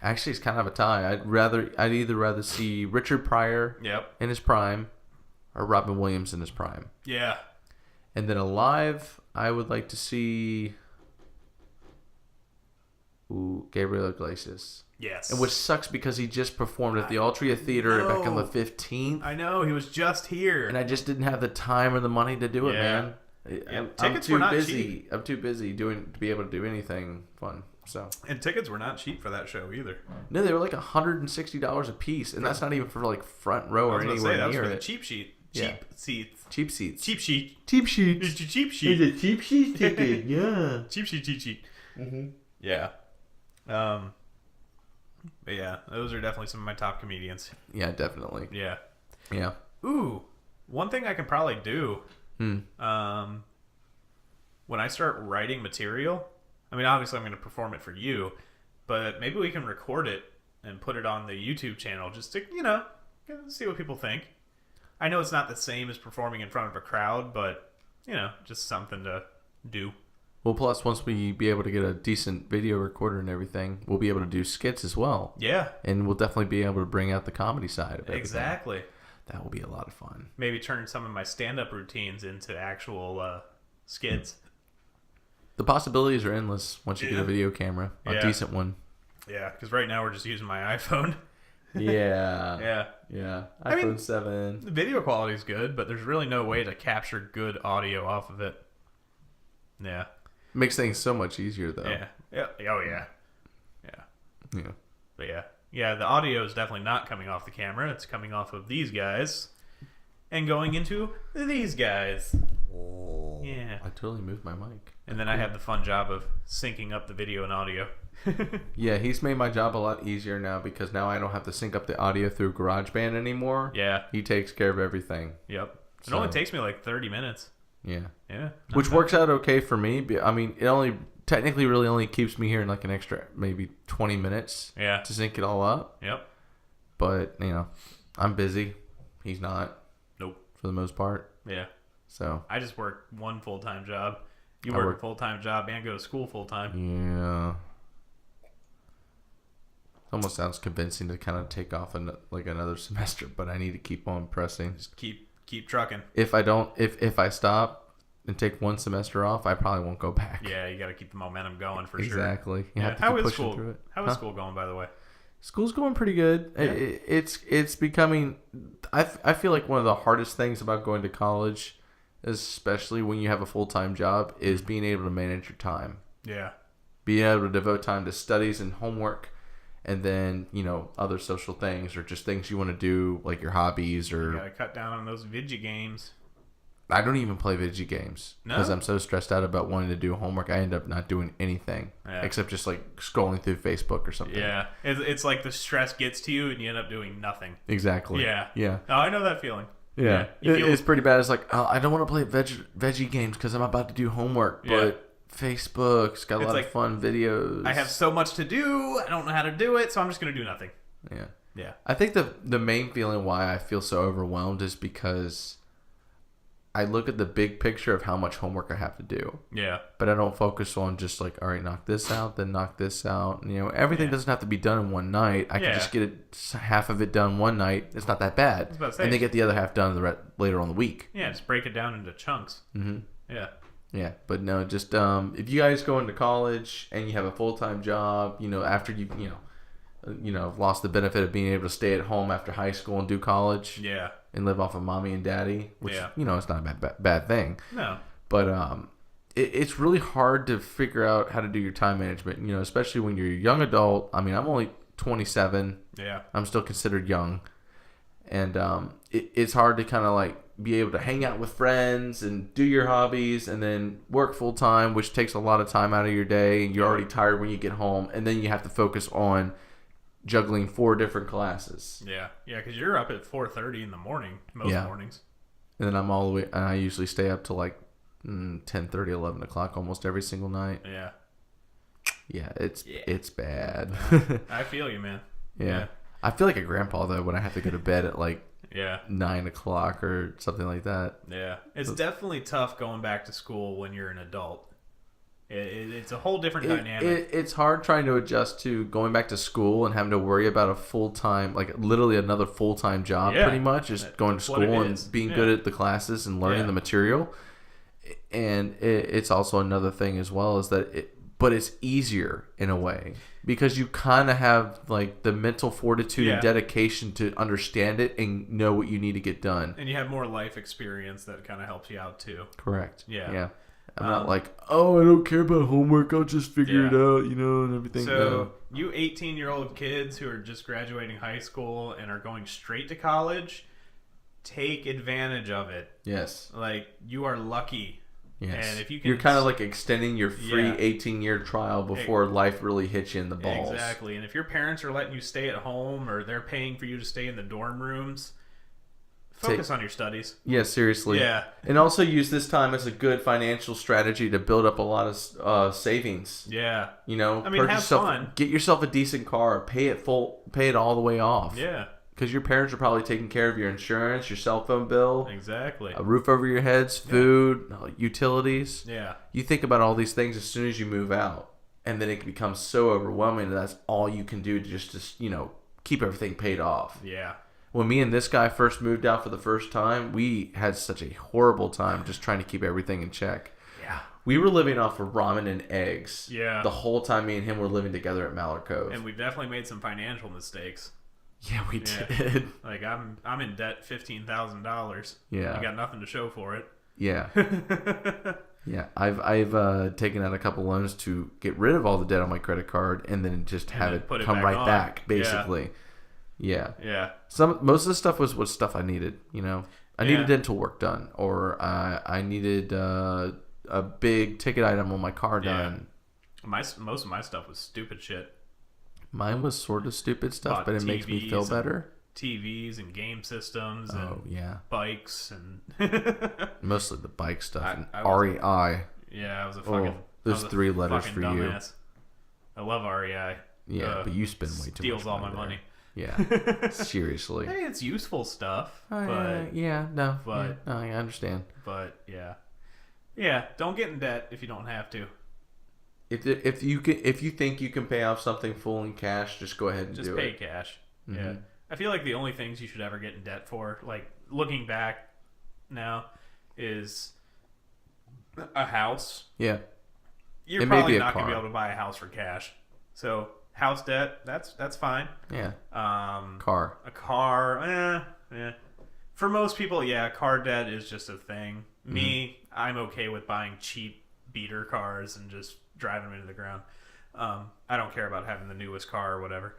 Actually, it's kind of a tie. I'd either rather see Richard Pryor. Yep. In his prime, or Robin Williams in his prime. Yeah. And then Alive, I would like to see. Gabriel Iglesias. Yes. And which sucks because he just performed at the Altria Theater back on the 15th. I know, he was just here. And I just didn't have the time or the money to do it, man. Tickets were not cheap. I'm too busy to be able to do anything fun. So. And tickets were not cheap for that show either. No, they were like $160 a piece, and that's not even for like front row or anywhere that was near for the it. cheap seats. Cheap seats. Cheap sheet. Cheap sheet. It's a cheap sheet. It's a cheap sheet ticket. Yeah. Cheap sheet. Mm-hmm. Yeah. But yeah, those are definitely some of my top comedians. Yeah, definitely. Yeah. Yeah. Ooh, one thing I can probably do. When I start writing material, I mean, obviously I'm going to perform it for you, but maybe we can record it and put it on the YouTube channel just to, see what people think. I know it's not the same as performing in front of a crowd, but, just something to do. Well, plus, once we be able to get a decent video recorder and everything, we'll be able to do skits as well. Yeah. And we'll definitely be able to bring out the comedy side of it. Exactly. That will be a lot of fun. Maybe turn some of my stand-up routines into actual skits. The possibilities are endless once you get a video camera, a decent one. Yeah, because right now we're just using my iPhone. Yeah. Yeah. iPhone 7. The video quality is good, but there's really no way to capture good audio off of it. Yeah. Makes things so much easier, though. Yeah. Oh, yeah. Yeah. But yeah. Yeah, the audio is definitely not coming off the camera. It's coming off of these guys and going into these guys. Oh. Yeah. I totally moved my mic. And then I have the fun job of syncing up the video and audio. Yeah, he's made my job a lot easier now because now I don't have to sync up the audio through GarageBand anymore. Yeah. He takes care of everything. Yep. It only takes me like 30 minutes. Yeah. Yeah. Which works out okay for me. I mean, it only technically really only keeps me here in like an extra maybe 20 minutes to sync it all up. Yep. But, I'm busy. He's not. Nope. For the most part. Yeah. So. I just work one full-time job. You work a full-time job and go to school full-time. Yeah. It almost sounds convincing to kind of take off another semester, but I need to keep on pressing. Just keep trucking. If I stop and take one semester off, I probably won't go back. Yeah, you got to keep the momentum going for sure. Exactly. You have to How keep is pushing school? through it. How is school going, by the way? School's going pretty good. Yeah. It's becoming. I feel like one of the hardest things about going to college, especially when you have a full-time job, is being able to manage your time. Yeah. Being able to devote time to studies and homework, and then other social things or just things you want to do, like your hobbies or. You gotta cut down on those video games. I don't even play video games because No? I'm so stressed out about wanting to do homework. I end up not doing anything except just like scrolling through Facebook or something. Yeah, it's like the stress gets to you and you end up doing nothing. Exactly. Yeah. Yeah. Oh, I know that feeling. Yeah. You feel- It's pretty bad. It's like, I don't want to play veggie games because I'm about to do homework, but Facebook's got a lot of fun videos. I have so much to do. I don't know how to do it, so I'm just gonna do nothing. Yeah. Yeah. I think the main feeling why I feel so overwhelmed is because I look at the big picture of how much homework I have to do. Yeah. But I don't focus on just like, all right, knock this out, then knock this out. Everything doesn't have to be done in one night. I can just get half of it done one night. It's not that bad. I was about to say. And then get the other half done later on the week. Yeah, just break it down into chunks. Mm-hmm. Yeah. Yeah, but no, just if you guys go into college and you have a full-time job, after you've lost the benefit of being able to stay at home after high school and do college. Yeah. And live off of mommy and daddy, which it's not a bad thing. No. But it's really hard to figure out how to do your time management. Especially when you're a young adult. I mean, I'm only 27. Yeah. I'm still considered young, and it's hard to kind of like be able to hang out with friends and do your hobbies, and then work full time, which takes a lot of time out of your day. And you're already tired when you get home, and then you have to focus on juggling 4 different classes. Yeah, because you're up at 4:30 in the morning most mornings. And then I'm all the way, and I usually stay up till like 10:30, 11 o'clock almost every single night. Yeah. Yeah, it's bad. I feel you, man. Yeah. I feel like a grandpa though when I have to go to bed at like Yeah. 9 o'clock or something like that. Yeah. It's definitely tough going back to school when you're an adult. It's a whole different dynamic. It's hard trying to adjust to going back to school and having to worry about a full-time, like literally another full-time job pretty much. Just going to school and being good at the classes and learning the material. And it's also another thing as well is that but it's easier in a way because you kind of have like the mental fortitude and dedication to understand it and know what you need to get done. And you have more life experience that kind of helps you out too. Correct. Yeah. Yeah. I'm not like, oh, I don't care about homework. I'll just figure it out, and everything. So you 18-year-old kids who are just graduating high school and are going straight to college, take advantage of it. Yes. Like, you are lucky. Yes. And if you can, you're kind of like extending your free 18-year trial before life really hits you in the balls. Exactly. And if your parents are letting you stay at home or they're paying for you to stay in the dorm rooms, focus on your studies. Yeah, seriously. Yeah. And also use this time as a good financial strategy to build up a lot of savings. Yeah. I mean, have fun. Get yourself a decent car. Pay it all the way off. Yeah. Because your parents are probably taking care of your insurance, your cell phone bill. Exactly. A roof over your heads, food, utilities. Yeah. You think about all these things as soon as you move out. And then it becomes so overwhelming that that's all you can do to keep everything paid off. Yeah. When me and this guy first moved out for the first time, we had such a horrible time just trying to keep everything in check. Yeah. We were living off of ramen and eggs. Yeah. The whole time me and him were living together at Mallard Cove. And we definitely made some financial mistakes. Yeah, we did. Like I'm in debt $15,000. Yeah. You got nothing to show for it. Yeah. Yeah. I've taken out a couple loans to get rid of all the debt on my credit card and then just have it come right back, basically. Yeah. Yeah. Most of the stuff was stuff I needed, I needed dental work done, or I needed a big ticket item on my car done. Most of my stuff was stupid shit. Mine was sort of stupid stuff, but it makes me feel better. TVs and game systems and bikes and mostly the bike stuff and REI. Yeah, I was a fucking. Those 3 letters for dumbass. I love REI. Yeah, but you spend way too much. Steals all my money. Yeah, seriously. Hey, it's useful stuff. But I understand. But yeah, don't get in debt if you don't have to. If you think you can pay off something full in cash, just go ahead and do it. Just pay cash. Mm-hmm. Yeah, I feel like the only things you should ever get in debt for, like looking back now, is a house. Yeah, you're probably not going to be able to buy a house for cash. So house debt, that's fine. Yeah. A car. For most people, car debt is just a thing. Me, I'm okay with buying cheap beater cars and just driving them into the ground. I don't care about having the newest car or whatever.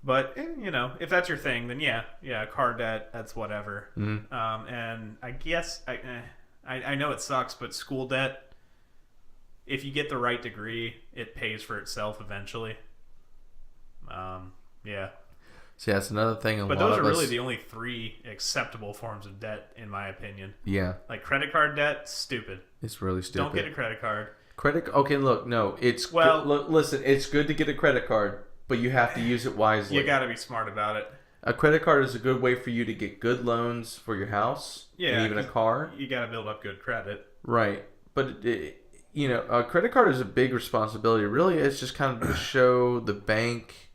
But if that's your thing, then car debt, that's whatever. Mm-hmm. And I guess I know it sucks, but school debt, if you get the right degree, it pays for itself eventually. See, that's another thing. But those are really the only 3 acceptable forms of debt, in my opinion. Yeah. Like credit card debt, stupid. It's really stupid. Don't get a credit card. Okay, look, no, it's listen, it's good to get a credit card, but you have to use it wisely. You got to be smart about it. A credit card is a good way for you to get good loans for your house, and even a car. You got to build up good credit. Right, but a credit card is a big responsibility. Really, it's just kind of to show the bank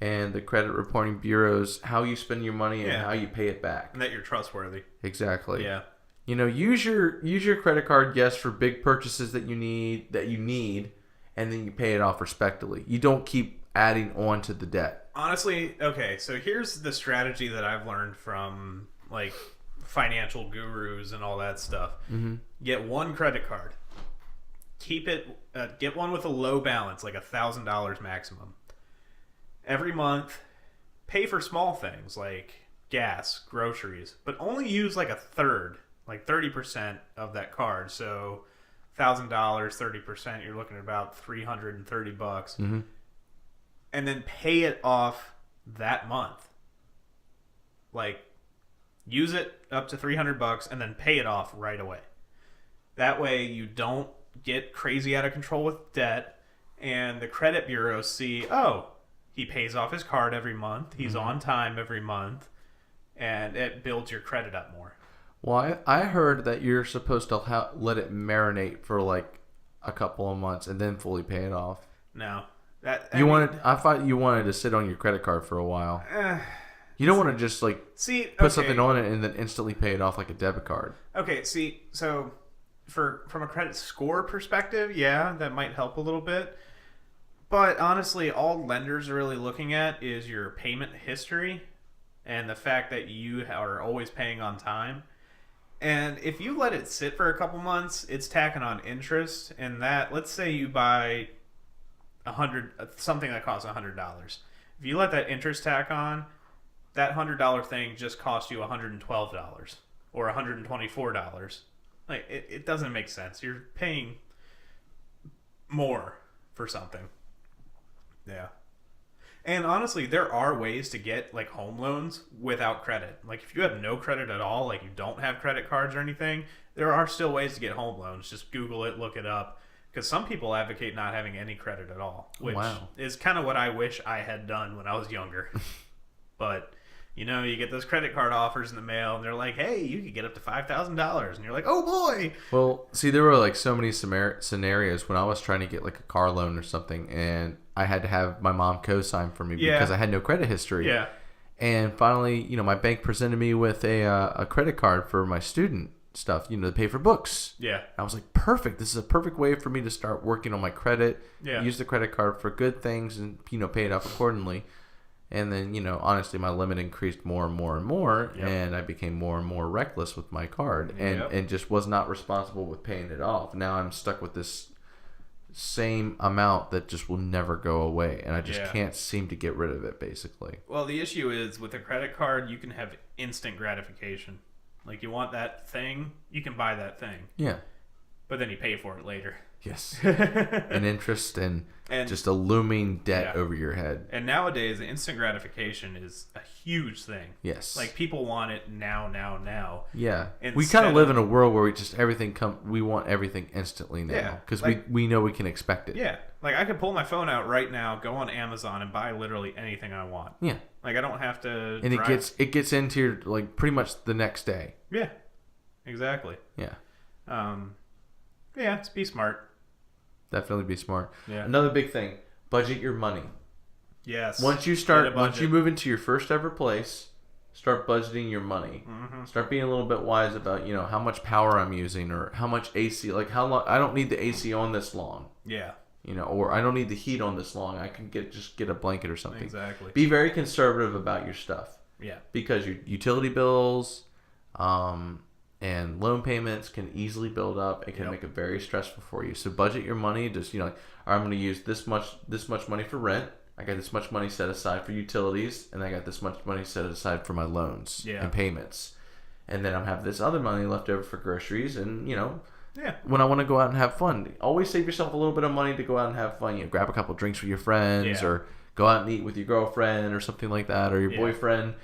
and the credit reporting bureaus how you spend your money and how you pay it back, and that you're trustworthy. Exactly. Yeah. Use your credit card, yes, for big purchases that you need, and then you pay it off respectively. You don't keep adding on to the debt. Honestly, okay, so here's the strategy that I've learned from like financial gurus and all that stuff. Mm-hmm. Get one credit card. Keep it. Get one with a low balance, like $1,000 maximum. Every month, pay for small things like gas, groceries, but only use like a third. Like 30% of that card. So $1,000, 30%, you're looking at about $330. Mm-hmm. And then pay it off that month. Like use it up to $300 and then pay it off right away. That way you don't get crazy out of control with debt, and the credit bureaus see, oh, he pays off his card every month. He's on time every month. And it builds your credit up more. Well, I heard that you're supposed to let it marinate for like a couple of months and then fully pay it off. No. I thought you wanted to sit on your credit card for a while. You don't want to just like put something on it and then instantly pay it off like a debit card. Okay, so from a credit score perspective, yeah, that might help a little bit. But honestly, all lenders are really looking at is your payment history and the fact that you are always paying on time. And if you let it sit for a couple months, it's tacking on interest. And that, let's say you buy something that costs $100. If you let that interest tack on, that $100 thing just cost you $112 or $124. Like it doesn't make sense. You're paying more for something. Yeah. And honestly, there are ways to get like home loans without credit. Like if you have no credit at all, like you don't have credit cards or anything, there are still ways to get home loans. Just Google it, look it up. Because some people advocate not having any credit at all, which is kind of what I wish I had done when I was younger. But, you know, you get those credit card offers in the mail, and they're like, hey, you could get up to $5,000. And you're like, oh, boy. Well, see, there were like so many scenarios when I was trying to get like a car loan or something, and I had to have my mom co-sign for me because I had no credit history. Yeah. And finally, you know, my bank presented me with a credit card for my student stuff, you know, to pay for books. Yeah. I was like, perfect. This is a perfect way for me to start working on my credit. Yeah. Use the credit card for good things and, you know, pay it off accordingly. And then, you know, honestly, my limit increased more and more and more. Yep. And I became more and more reckless with my card and just was not responsible with paying it off. Now I'm stuck with this same amount that just will never go away. And I just can't seem to get rid of it, basically. Well, the issue is with a credit card, you can have instant gratification. Like, you want that thing, you can buy that thing. Yeah. But then you pay for it later. Yes. And interest and just a looming debt over your head. And nowadays, instant gratification is a huge thing. Yes. Like, people want it now. Yeah. We kind of live in a world where we want everything instantly now. Because we know we can expect it. Yeah. Like, I could pull my phone out right now, go on Amazon, and buy literally anything I want. Yeah. Like, I don't have to And it gets into your, like, pretty much the next day. Yeah. Exactly. Yeah. Yeah, just be smart. Definitely be smart. Yeah. Another big thing, budget your money. Yes. Once you move into your first ever place, start budgeting your money. Mm-hmm. Start being a little bit wise about, you know, how much power I'm using or how much AC, like how long, I don't need the AC on this long. Yeah. You know, or I don't need the heat on this long. I can just get a blanket or something. Exactly. Be very conservative about your stuff. Yeah. Because your utility bills, and loan payments can easily build up. It can make it very stressful for you. So budget your money. Just, you know, I'm going to use this much money for rent. I got this much money set aside for utilities, and I got this much money set aside for my loans and payments. And then I have this other money left over for groceries, and, you know, when I want to go out and have fun, always save yourself a little bit of money to go out and have fun. You know, grab a couple drinks with your friends, or go out and eat with your girlfriend or something like that, or your boyfriend.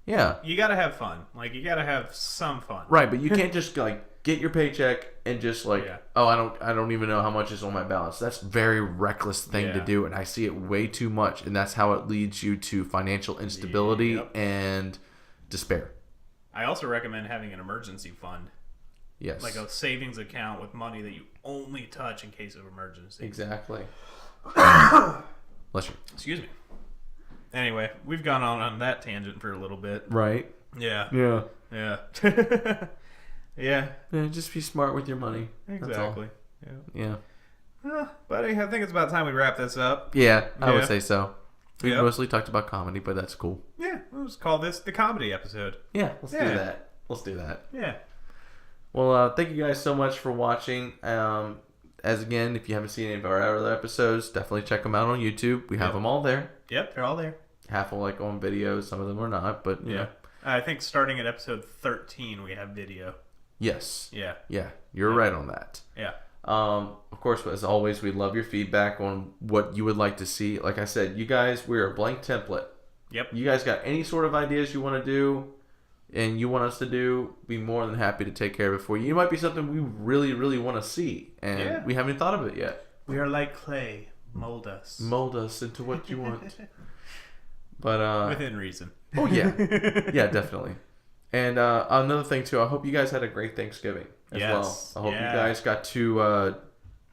Yeah. You got to have fun. Like, you got to have some fun. Right, but you can't just, like, get your paycheck and just, like, oh, I don't even know how much is on my balance. That's a very reckless thing to do, and I see it way too much, and that's how it leads you to financial instability and despair. I also recommend having an emergency fund. Yes. Like a savings account with money that you only touch in case of emergency. Exactly. Bless you. Excuse me. Anyway, we've gone on that tangent for a little bit. Right. Yeah. Yeah. Yeah. Yeah. Just be smart with your money. Exactly. Yeah. Buddy, I think it's about time we wrap this up. Yeah, I would say so. We mostly talked about comedy, but that's cool. Yeah, we'll just call this the comedy episode. Yeah, let's do that. Yeah. Well, thank you guys so much for watching. As again, if you haven't seen any of our other episodes, definitely check them out on YouTube. We have them all there. Yep, they're all there. Half are like on video, some of them are not, but you know. I think starting at episode 13, we have video. Yes. Yeah. Yeah, you're right on that. Yeah. Of course, as always, we love your feedback on what you would like to see. Like I said, you guys, we're a blank template. Yep. You guys got any sort of ideas you want to do and you want us to do, be more than happy to take care of it for you. It might be something we really, really want to see, and we haven't thought of it yet. We are like clay. Mold us. Mold us into what you want. But Within reason. oh yeah, yeah, definitely. And another thing too, I hope you guys had a great Thanksgiving as well. I hope you guys got to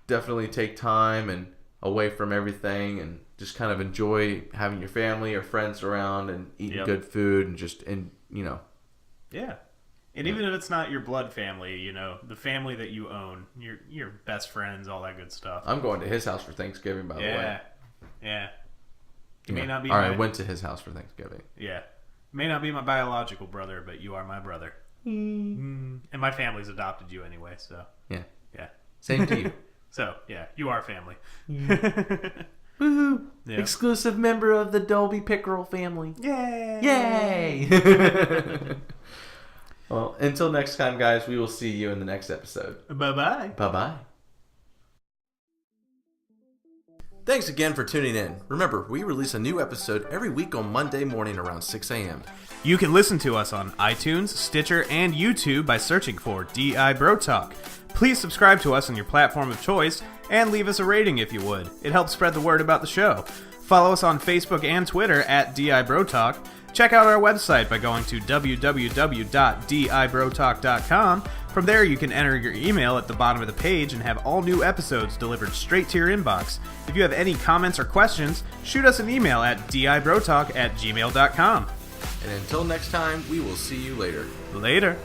definitely take time and away from everything and just kind of enjoy having your family or friends around and eating good food and Yeah. And even if it's not your blood family, the family that you own, your best friends, all that good stuff. I'm going to his house for Thanksgiving, by the way. Yeah. You may not be. I went to his house for Thanksgiving. Yeah. May not be my biological brother, but you are my brother. And my family's adopted you anyway, so. Yeah. Yeah. Same to you. So, yeah, you are family. Woohoo! Yeah. Exclusive member of the Dolby Pickerel family. Yay! Yay! Well, until next time, guys, we will see you in the next episode. Bye-bye. Bye-bye. Thanks again for tuning in. Remember, we release a new episode every week on Monday morning around 6 a.m. You can listen to us on iTunes, Stitcher, and YouTube by searching for DI Bro Talk. Please subscribe to us on your platform of choice and leave us a rating if you would. It helps spread the word about the show. Follow us on Facebook and Twitter at DI Bro Talk. Check out our website by going to www.dibrotalk.com. From there, you can enter your email at the bottom of the page and have all new episodes delivered straight to your inbox. If you have any comments or questions, shoot us an email at dibrotalk@gmail.com. And until next time, we will see you later. Later.